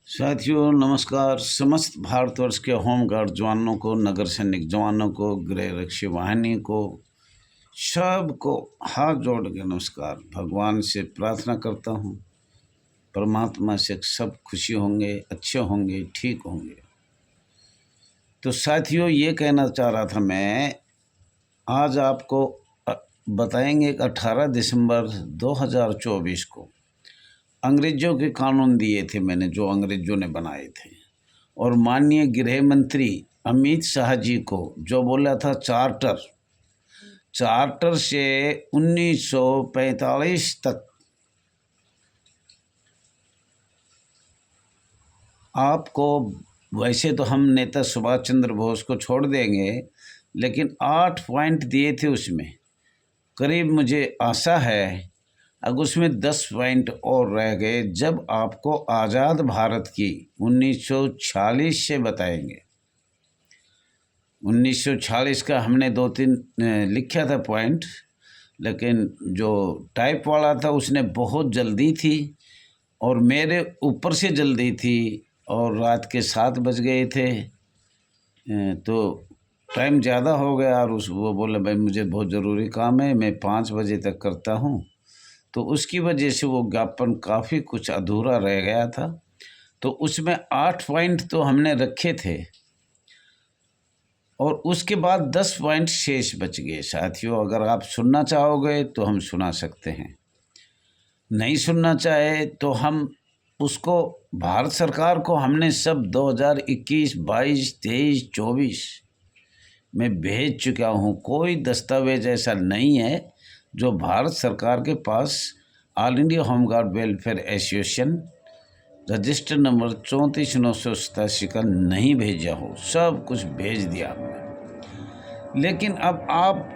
साथियों नमस्कार। समस्त भारतवर्ष के होमगार्ड जवानों को, नगर सैनिक जवानों को, गृह रक्षी वाहिनी को, सबको हाथ जोड़ के नमस्कार। भगवान से प्रार्थना करता हूँ, परमात्मा से सब खुशी होंगे, अच्छे होंगे, ठीक होंगे। तो साथियों ये कहना चाह रहा था मैं, आज आपको बताएंगे कि 18 दिसंबर 2024 को अंग्रेज़ों के कानून दिए थे मैंने, जो अंग्रेज़ों ने बनाए थे, और माननीय गृह मंत्री अमित शाह जी को जो बोला था चार्टर से 1945 तक आपको, वैसे तो हम नेता सुभाष चंद्र बोस को छोड़ देंगे, लेकिन 8 पॉइंट दिए थे उसमें। करीब मुझे आशा है अगर उसमें 10 पॉइंट और रह गए, जब आपको आज़ाद भारत की 1946 से बताएंगे। 1946 का हमने 2-3 लिखा था पॉइंट, लेकिन जो टाइप वाला था उसने बहुत जल्दी थी और मेरे ऊपर से जल्दी थी, और रात के 7 बज गए थे, तो टाइम ज़्यादा हो गया। और वो बोला भाई मुझे बहुत ज़रूरी काम है, मैं 5 बजे तक करता हूँ, तो उसकी वजह से वो ज्ञापन काफ़ी कुछ अधूरा रह गया था। तो उसमें 8 पॉइंट तो हमने रखे थे, और उसके बाद 10 पॉइंट शेष बच गए। साथियों अगर आप सुनना चाहोगे तो हम सुना सकते हैं, नहीं सुनना चाहे तो हम उसको, भारत सरकार को हमने सब 2021, 22, 23, 24 में भेज चुका हूँ। कोई दस्तावेज ऐसा नहीं है जो भारत सरकार के पास all India home guard welfare association register number 34,987 का नहीं भेजा हो। सब कुछ भेज दिया हमने। लेकिन अब आप,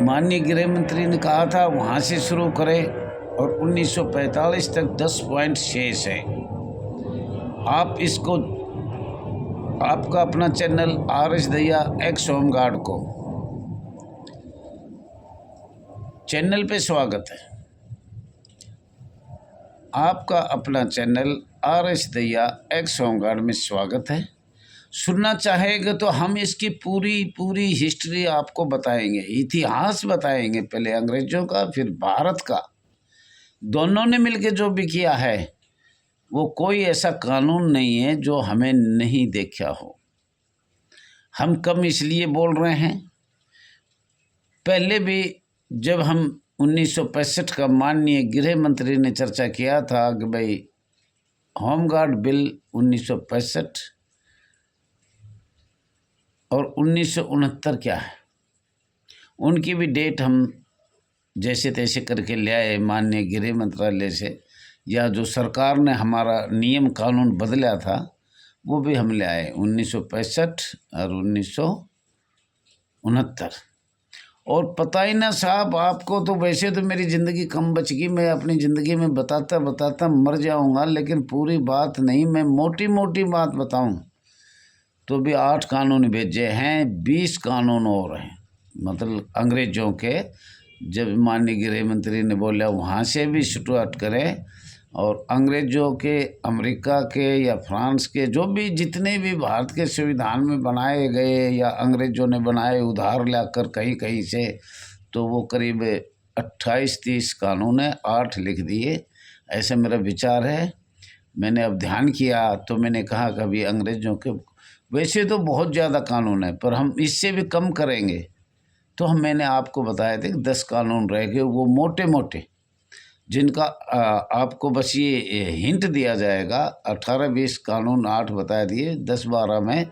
माननीय गृह मंत्री ने कहा था वहाँ से शुरू करें, और 1945 तक 10 पॉइंट शेष है। आप इसको, आपका अपना channel RS Dahiya x home guard को चैनल पे स्वागत है। आपका अपना channel RS Dahiya x home guard में स्वागत है। सुनना चाहेंगे तो हम इसकी पूरी हिस्ट्री आपको बताएंगे, इतिहास बताएंगे, पहले अंग्रेजों का फिर भारत का। दोनों ने मिलकर जो भी किया है, वो कोई ऐसा कानून नहीं है जो हमें नहीं देखा हो। हम कम इसलिए बोल रहे हैं, पहले भी जब हम 1965 का माननीय गृह मंत्री ने चर्चा किया था कि भाई होमगार्ड बिल 1965 और 1969 क्या है, उनकी भी डेट हम जैसे तैसे करके ले आए माननीय गृह मंत्रालय से, या जो सरकार ने हमारा नियम कानून बदला था वो भी हम ले आए 1965 और 1969। और पता ही ना साहब आपको, तो वैसे तो मेरी ज़िंदगी कम बच गई, मैं अपनी ज़िंदगी में बताता बताता मर जाऊंगा, लेकिन पूरी बात नहीं, मैं मोटी मोटी बात बताऊं तो भी 8 कानून भेजे हैं, 20 कानून और हैं। मतलब अंग्रेज़ों के, जब माननीय गृह मंत्री ने बोला वहाँ से भी शुरुआत करें, और अंग्रेज़ों के, अमेरिका के या फ्रांस के, जो भी जितने भी भारत के संविधान में बनाए गए या अंग्रेज़ों ने बनाए उधार लाकर कहीं कहीं से, तो वो करीब 28-30 कानून है, 8 लिख दिए, ऐसा मेरा विचार है। मैंने अब ध्यान किया तो मैंने कहा कभी अंग्रेज़ों के, वैसे तो बहुत ज़्यादा कानून है पर हम इससे भी कम करेंगे। तो मैंने आपको बताया था कि 10 कानून रह गए, वो मोटे मोटे, जिनका आपको बस ये हिंट दिया जाएगा। 18-20 कानून 8 बता दिए, 10-12 में,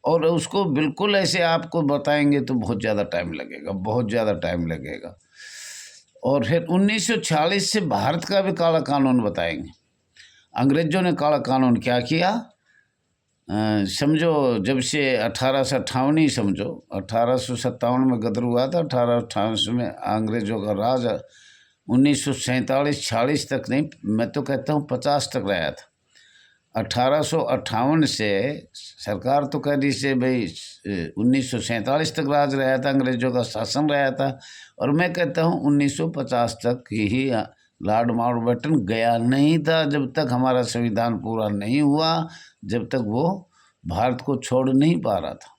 और उसको बिल्कुल ऐसे आपको बताएंगे तो बहुत ज़्यादा टाइम लगेगा, बहुत ज़्यादा टाइम लगेगा। और फिर 1946 से भारत का भी काला कानून बताएंगे। अंग्रेज़ों ने काला कानून क्या किया, समझो जब से 1858 ही समझो, 1857 में गदर हुआ था, 1858 में अंग्रेज़ों का राज 1947-46 तक नहीं, मैं तो कहता हूँ 50 तक रहा था। 1858 से सरकार तो कह रही से भाई 1947 तक रहा था, अंग्रेज़ों का शासन रहा था, और मैं कहता हूँ 1950 तक ही लॉर्ड माउंटबेटन गया नहीं था जब तक हमारा संविधान पूरा नहीं हुआ, जब तक वो भारत को छोड़ नहीं पा रहा था।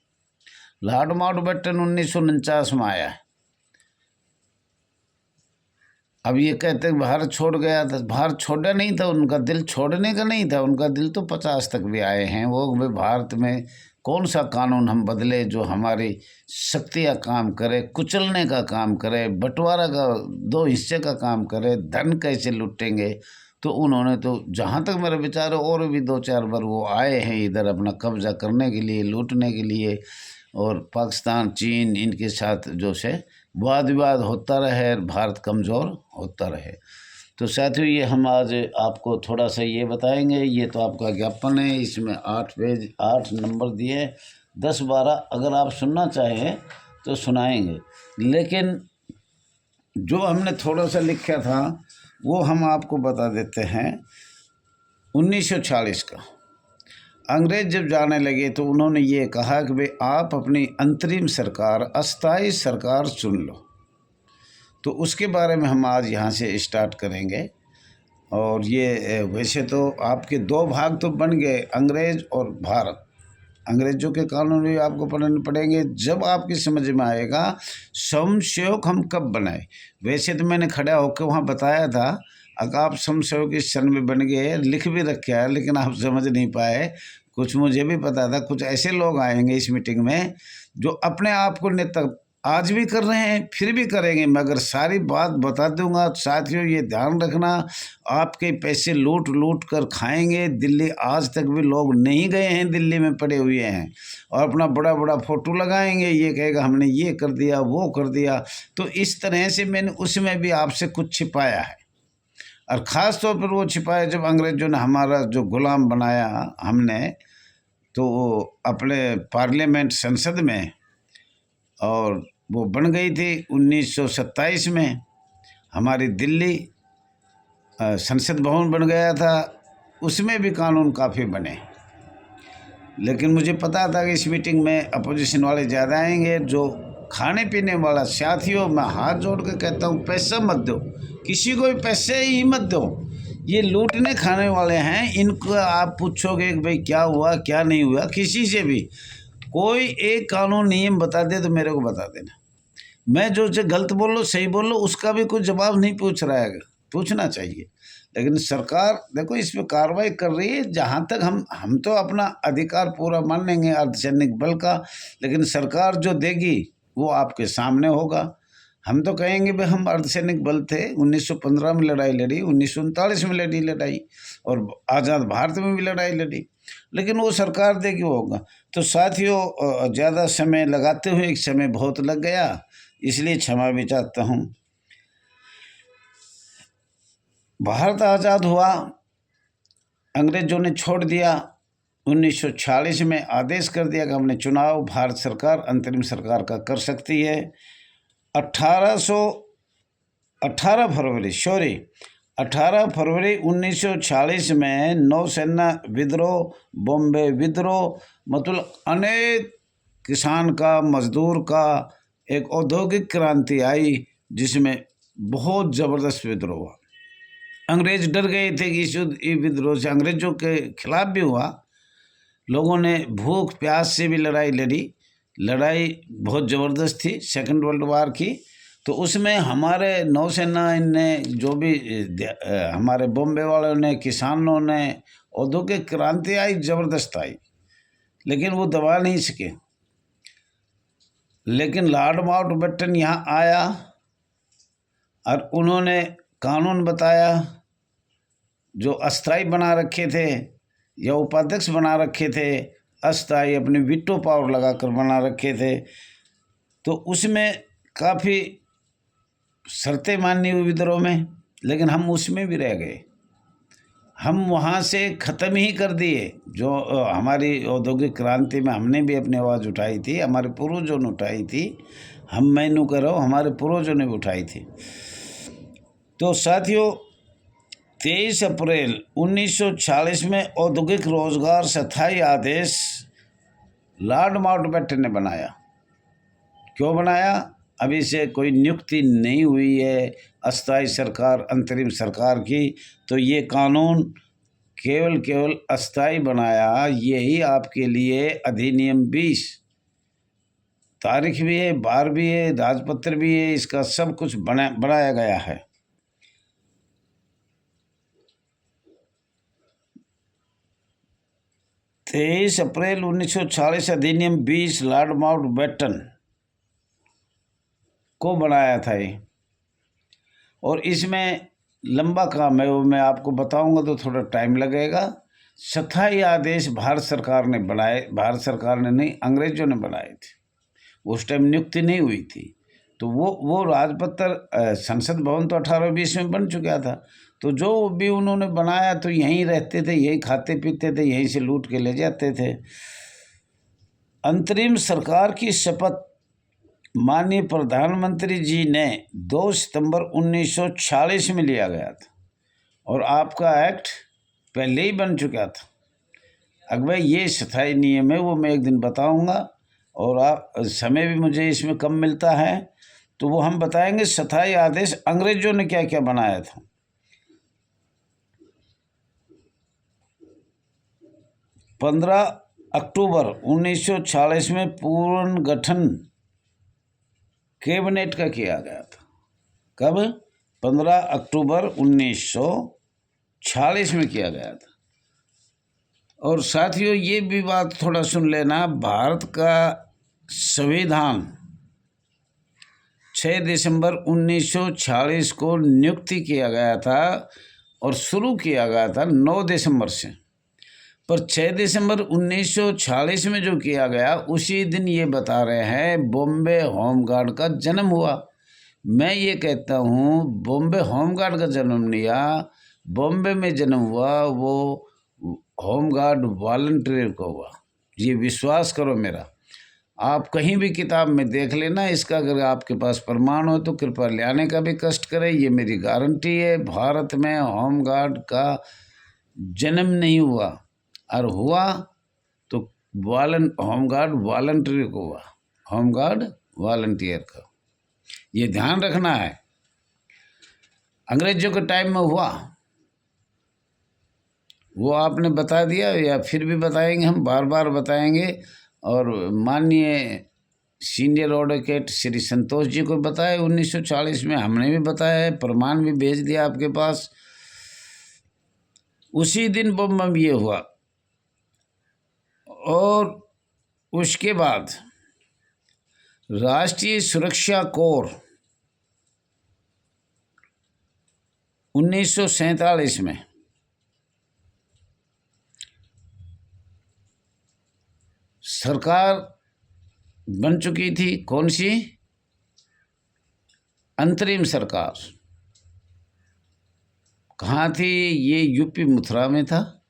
लॉर्ड माउंटबेटन 1949 में आया है। अब ये कहते हैं भारत छोड़ गया था, भारत छोड़ा नहीं था, उनका दिल छोड़ने का नहीं था, उनका दिल तो 50 तक भी आए हैं वो। भाई भारत में कौन सा कानून हम बदले जो हमारी शक्तियाँ काम करे, कुचलने का काम करे, बंटवारा का, दो हिस्से का काम करे, धन कैसे लुटेंगे। तो उन्होंने तो जहाँ तक मेरा विचार है और भी 2-4 बार वो आए हैं इधर अपना कब्जा करने के लिए, लूटने के लिए, और पाकिस्तान, चीन, इनके साथ जो से वाद विवाद होता रहे, भारत कमज़ोर होता रहे। तो साथियों, ये हम आज आपको थोड़ा सा ये बताएंगे। ये तो आपका ज्ञापन है, इसमें 8 पेज 8 नंबर दिए, 10-12 अगर आप सुनना चाहें तो सुनाएंगे, लेकिन जो हमने थोड़ा सा लिखा था वो हम आपको बता देते हैं। 1940 का अंग्रेज जब जाने लगे तो उन्होंने ये कहा कि भाई आप अपनी अंतरिम सरकार, अस्थाई सरकार चुन लो। तो उसके बारे में हम आज यहाँ से स्टार्ट करेंगे। और ये वैसे तो आपके 2 भाग तो बन गए, अंग्रेज और भारत। अंग्रेजों के कानून भी आपको पढ़ने पड़ेंगे, जब आपकी समझ में आएगा समसेवक हम कब बनाए। वैसे तो मैंने खड़ा होकर वहाँ बताया था, अगर आप समसेवक इस सन में बन गए, लिख भी रखा है, लेकिन आप समझ नहीं पाए। कुछ मुझे भी पता था, कुछ ऐसे लोग आएंगे इस मीटिंग में जो अपने आप को नेता आज भी कर रहे हैं, फिर भी करेंगे, मगर सारी बात बता दूंगा। साथियों, ये ध्यान रखना, आपके पैसे लूट लूट कर खाएंगे। दिल्ली आज तक भी लोग नहीं गए हैं, दिल्ली में पड़े हुए हैं और अपना बड़ा बड़ा फोटो लगाएंगे, ये कहेगा हमने ये कर दिया, वो कर दिया। तो इस तरह से मैंने उसमें भी आपसे कुछ छिपाया है, और ख़ास तौर पर वो छिपाया जब अंग्रेज़ों ने हमारा जो गुलाम बनाया हमने, तो वो अपने पार्लियामेंट संसद में, और वो बन गई थी 1927 में हमारी दिल्ली संसद भवन बन गया था। उसमें भी कानून काफ़ी बने, लेकिन मुझे पता था कि इस मीटिंग में अपोजिशन वाले ज़्यादा आएंगे। जो खाने पीने वाला, साथियों मैं हाथ जोड़ के कहता हूँ, पैसा मत दो, किसी को भी पैसे ही मत दो। ये लूटने खाने वाले हैं, इनको आप पूछोगे कि भाई क्या हुआ क्या नहीं हुआ, किसी से भी कोई एक कानून नियम बता दे तो मेरे को बता देना। मैं जो गलत बोल लो सही बोल लो उसका भी कुछ जवाब नहीं पूछ रहा है, पूछना चाहिए। लेकिन सरकार देखो इस पर कार्रवाई कर रही है। जहाँ तक हम तो अपना अधिकार पूरा मान लेंगे अर्धसैनिक बल का, लेकिन सरकार जो देगी वो आपके सामने होगा। हम तो कहेंगे भाई हम अर्धसैनिक बल थे, 1915 में लड़ाई लड़ी, 1939 में लड़ी लड़ाई, और आज़ाद भारत में भी लड़ाई लड़ी, लेकिन वो सरकार देगी वो होगा। तो साथियों, ज़्यादा समय लगाते हुए एक समय बहुत लग गया, इसलिए क्षमा भी चाहता हूँ। भारत आज़ाद हुआ, अंग्रेजों ने छोड़ दिया। 1946 में आदेश कर दिया कि हमने चुनाव भारत सरकार अंतरिम सरकार का कर सकती है। 18 फरवरी 1946 में नौसेना विद्रोह, बॉम्बे विद्रोह, मतलब अनेक किसान का, मजदूर का एक औद्योगिक क्रांति आई, जिसमें बहुत ज़बरदस्त विद्रोह हुआ। अंग्रेज डर गए थे कि इस विद्रोह से, अंग्रेजों के खिलाफ भी हुआ। लोगों ने भूख प्यास से भी लड़ाई लड़ी, लड़ाई बहुत ज़बरदस्त थी, सेकंड वर्ल्ड वार की। तो उसमें हमारे नौसेना ने जो भी हमारे बॉम्बे वालों ने, किसानों ने, औद्योगिक क्रांति आई, ज़बरदस्त आई, लेकिन वो दबा नहीं सके। लेकिन लॉर्ड माउंटबेटन यहाँ आया और उन्होंने कानून बताया जो अस्थाई बना रखे थे या उपाध्यक्ष बना रखे थे, अस्थाई अपने वीटो पावर लगाकर बना रखे थे। तो उसमें काफ़ी शर्तें माननी हुई विद्रोह में, लेकिन हम उसमें भी रह गए। हम वहाँ से ख़त्म ही कर दिए। जो हमारी औद्योगिक क्रांति में हमने भी अपनी आवाज़ उठाई थी, हमारे पूर्वजों ने उठाई थी, हम मैनू करो, हमारे पूर्वजों ने भी उठाई थी। तो साथियों, 23 अप्रैल 1940 में औद्योगिक रोजगार स्थायी आदेश लॉर्ड माउंटबेटन ने बनाया। क्यों बनाया? अभी से कोई नियुक्ति नहीं हुई है अस्थायी सरकार अंतरिम सरकार की, तो ये कानून केवल अस्थायी बनाया। यही आपके लिए अधिनियम 20, तारीख भी है, बार भी है, राजपत्र भी है, इसका सब कुछ बनाया गया है। तेईस अप्रैल 1946 अधिनियम 20 लॉर्ड माउंटबेटन को बनाया था ये। और इसमें लंबा काम है, वो मैं आपको बताऊंगा तो थोड़ा टाइम लगेगा। स्थायी आदेश भारत सरकार ने बनाए, भारत सरकार ने नहीं, अंग्रेजों ने बनाए थे। उस टाइम नियुक्ति नहीं हुई थी, तो वो राजपत्र संसद भवन तो 1820 में बन चुका था। तो जो भी उन्होंने बनाया तो यहीं रहते थे, यहीं खाते पीते थे, यहीं से लूट के ले जाते थे। अंतरिम सरकार की शपथ माननीय प्रधानमंत्री जी ने 2 सितंबर 1946 में लिया गया था, और आपका एक्ट पहले ही बन चुका था। अगर ये स्थायी नियम है वो मैं एक दिन बताऊंगा, और आप समय भी मुझे इसमें कम मिलता है तो वो हम बताएंगे। स्थायी आदेश अंग्रेजों ने क्या क्या बनाया था। 15 अक्टूबर 1946 में पुनर्गठन कैबिनेट का किया गया था। कब? 15 अक्टूबर 1946 में किया गया था। और साथियों ये भी बात थोड़ा सुन लेना, भारत का संविधान 6 दिसंबर 1946 को नियुक्ति किया गया था और शुरू किया गया था 9 दिसंबर से। पर 6 दिसंबर 1946 में जो किया गया उसी दिन ये बता रहे हैं बॉम्बे होमगार्ड का जन्म हुआ। मैं ये कहता हूँ बॉम्बे होमगार्ड का जन्म नहीं हुआ, बॉम्बे में जन्म हुआ वो होमगार्ड वॉलंटियर को हुआ। ये विश्वास करो मेरा, आप कहीं भी किताब में देख लेना इसका। अगर आपके पास प्रमाण हो तो कृपया ले आने का भी कष्ट करें, ये मेरी गारंटी है। भारत में होमगार्ड का जन्म नहीं हुआ, और हुआ तो होमगार्ड वॉलंटियर को हुआ, होमगार्ड वॉलंटियर का। ये ध्यान रखना है। अंग्रेजों के टाइम में हुआ वो आपने बता दिया, या फिर भी बताएंगे, हम बार बार बताएंगे। और माननीय सीनियर एडवोकेट श्री संतोष जी को बताया 1940 में, हमने भी बताया है, प्रमाण भी भेज दिया आपके पास। उसी दिन बॉम्बे में ये हुआ। और उसके बाद राष्ट्रीय सुरक्षा कोर 1947 में सरकार बन चुकी थी। कौन सी? अंतरिम सरकार। कहाँ थी? ये यूपी मथुरा में था।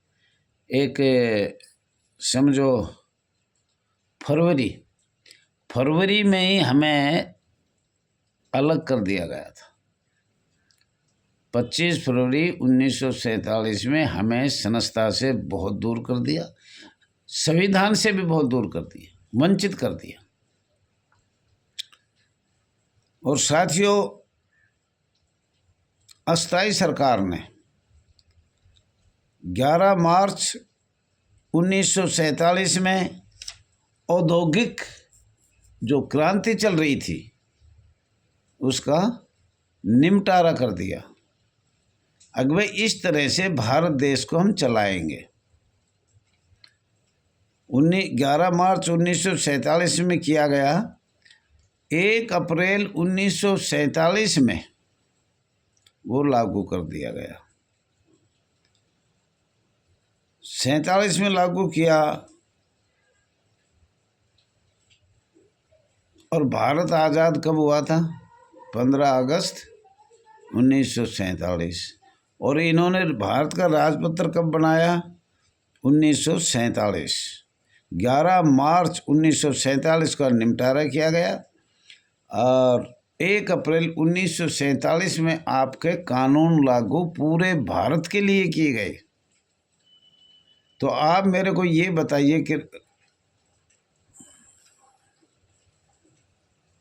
एक समझो फरवरी में ही हमें अलग कर दिया गया था। 25 फरवरी 1947 में हमें संस्था से बहुत दूर कर दिया, संविधान से भी बहुत दूर कर दिया, वंचित कर दिया। और साथियों अस्थायी सरकार ने 11 मार्च 1947 में औद्योगिक जो क्रांति चल रही थी उसका निपटारा कर दिया। अगवे इस तरह से भारत देश को हम चलाएंगे। 11 मार्च 1947 में किया गया। 1 अप्रैल 1947 में वो लागू कर दिया गया। 47 में लागू किया और भारत आज़ाद कब हुआ था? 15 अगस्त 1947। और इन्होंने भारत का राजपत्र कब बनाया? 1947। 11 मार्च 1947 का निपटारा किया गया और 1 अप्रैल 1947 में आपके कानून लागू पूरे भारत के लिए किए गए। तो आप मेरे को ये बताइए कि